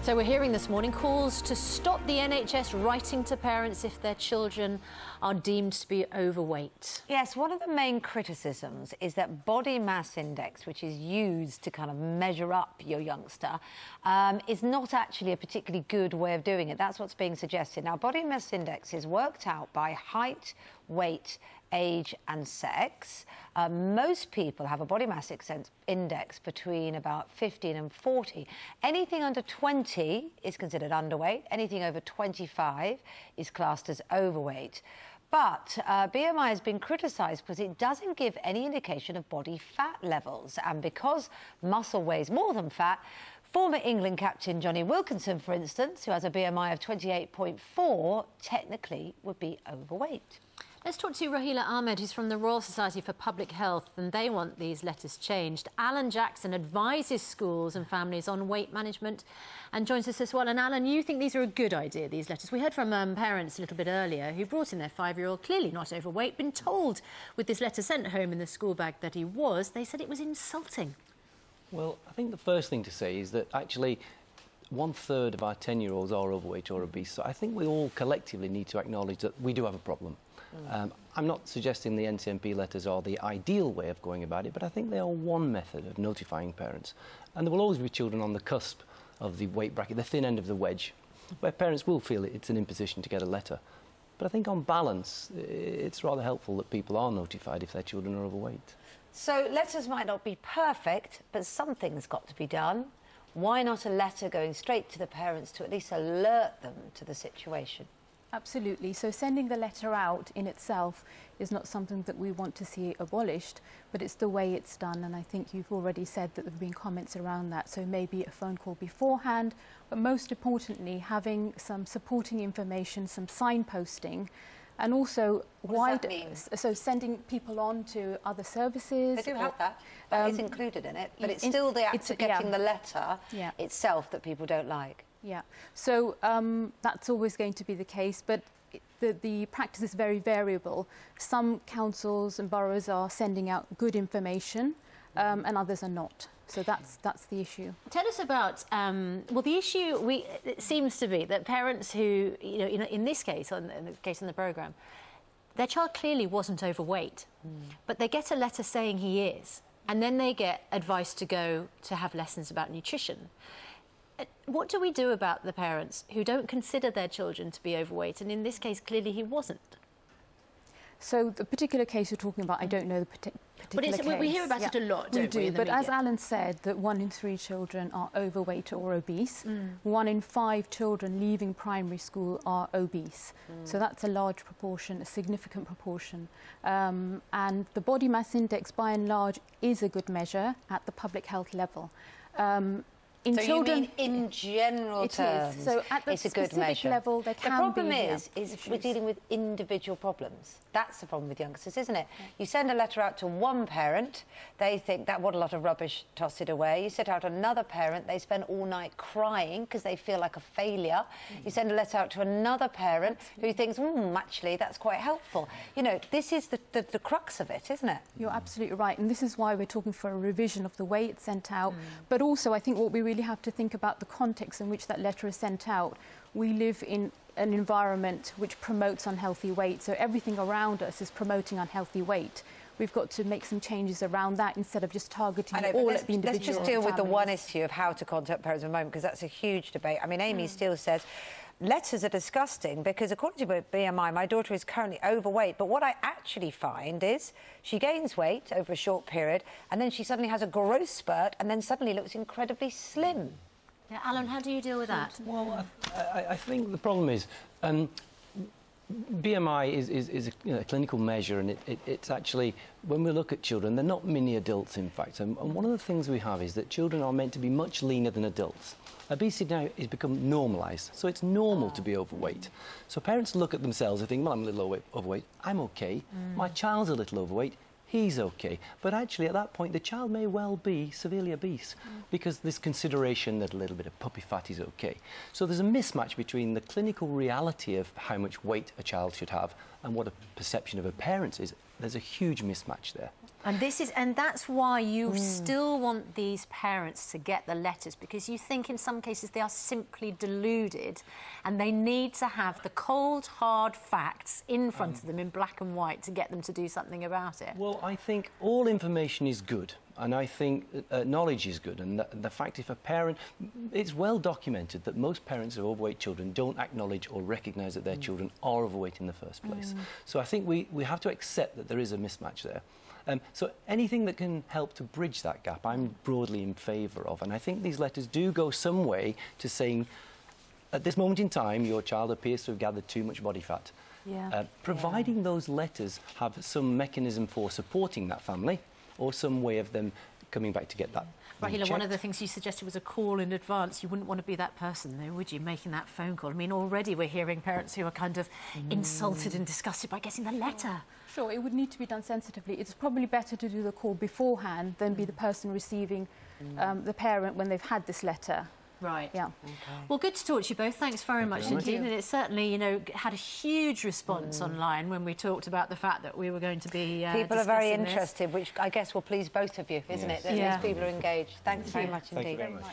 So we're hearing this morning calls to stop the NHS writing to parents if their children are deemed to be overweight. Yes, one of the main criticisms is that body mass index, which is used to kind of measure up your youngster, is not actually a particularly good way of doing it. That's what's being suggested. Now, body mass index is worked out by height, weight, age and sex. Most people have a body mass index between about 15 and 40. Anything under 20 is considered underweight. Anything over 25 is classed as overweight. But BMI has been criticised because it doesn't give any indication of body fat levels. And because muscle weighs more than fat, former England captain Johnny Wilkinson, for instance, who has a BMI of 28.4, technically would be overweight. Let's talk to Rahila Ahmed, who's from the Royal Society for Public Health, and they want these letters changed. Alan Jackson advises schools and families on weight management and joins us as well. And Alan, you think these are a good idea, these letters? We heard from parents a little bit earlier who brought in their 5-year-old, clearly not overweight, been told with this letter sent home in the school bag that he was. They said it was insulting. Well, I think the first thing to say is that actually 1/3 of our 10-year-olds are overweight or obese. So I think we all collectively need to acknowledge that we do have a problem. I'm not suggesting the NCMP letters are the ideal way of going about it, but I think they are one method of notifying parents. And there will always be children on the cusp of the weight bracket, the thin end of the wedge, where parents will feel it's an imposition to get a letter. But I think on balance, it's rather helpful that people are notified if their children are overweight. So letters might not be perfect, but something's got to be done. Why not a letter going straight to the parents to at least alert them to the situation? Absolutely. So sending the letter out in itself is not something that we want to see abolished, but it's the way it's done. And I think you've already said that there have been comments around that. So maybe a phone call beforehand, but most importantly, having some supporting information, some signposting, and also what does that mean? So sending people on to other services. They do have that. That is included in it, but it's still the act of getting the letter itself that people don't like. Yeah, so that's always going to be the case, but the practice is very variable. Some councils and boroughs are sending out good information and others are not. So that's the issue. Tell us about, well, the issue it seems to be that parents who, in this case, in the case in the programme, their child clearly wasn't overweight, but they get a letter saying he is, and then they get advice to go to have lessons about nutrition. What do we do about the parents who don't consider their children to be overweight? And in this case, clearly he wasn't. So the particular case you're talking about, I don't know the particular case. We hear about it a lot, don't we? We do, but as Alan said, that 1 in 3 children are overweight or obese. 1 in 5 children leaving primary school are obese. So that's a large proportion, a significant proportion. And the body mass index, by and large, is a good measure at the public health level. So you mean in general terms, so at the it's a good measure. Level, there can the problem be is we're dealing with individual problems. That's the problem with youngsters, isn't it? You send a letter out to one parent, they think that what a lot of rubbish, toss it away. You send out another parent, they spend all night crying because they feel like a failure. You send a letter out to another parent who thinks, actually, that's quite helpful. You know, this is the crux of it, isn't it? You're absolutely right, and this is why we're talking for a revision of the way it's sent out. But also, I think what we really have to think about the context in which that letter is sent out. We live in an environment which promotes unhealthy weight, so everything around us is promoting unhealthy weight. We've got to make some changes around that instead of just targeting all at the individual. Let's just deal with the one issue of how to contact parents at the moment, because that's a huge debate. I mean, Amy Steele says letters are disgusting because, according to BMI, my daughter is currently overweight. But what I actually find is she gains weight over a short period and then she suddenly has a growth spurt and then suddenly looks incredibly slim. Yeah, Alan, how do you deal with that? Well, I think the problem is BMI is a clinical measure, and it's actually, when we look at children, they're not mini adults, in fact. And one of the things we have is that children are meant to be much leaner than adults. Obesity now has become normalised, so it's normal to be overweight. So parents look at themselves and think, well, I'm a little overweight, I'm OK. My child's a little overweight, he's OK. But actually, at that point, the child may well be severely obese because there's consideration that a little bit of puppy fat is OK. So there's a mismatch between the clinical reality of how much weight a child should have and what a perception of a parent is. there's a huge mismatch there. And that's why you still want these parents to get the letters, because you think in some cases they are simply deluded and they need to have the cold, hard facts in front of them in black and white to get them to do something about it. Well, I think all information is good, and I think knowledge is good. And the fact, if a parent... It's well documented that most parents of overweight children don't acknowledge or recognise that their children are overweight in the first place. So I think we have to accept that there is a mismatch there. So anything that can help to bridge that gap, I'm broadly in favour of. And I think these letters do go some way to saying, at this moment in time, your child appears to have gathered too much body fat. Providing those letters have some mechanism for supporting that family, or some way of them coming back to get that. Rahila, one of the things you suggested was a call in advance. You wouldn't want to be that person, though, would you, making that phone call? I mean, already we're hearing parents who are kind of insulted and disgusted by getting the letter. Sure, it would need to be done sensitively. It's probably better to do the call beforehand than be the person receiving the parent when they've had this letter. Right. Yeah. Okay. Well, good to talk to you both. Thanks very much indeed. And it certainly, you know, had a huge response online when we talked about the fact that we were going to be people are very interested, which I guess will please both of you, isn't it? That these people are engaged. Thanks very much indeed. Thank you very much.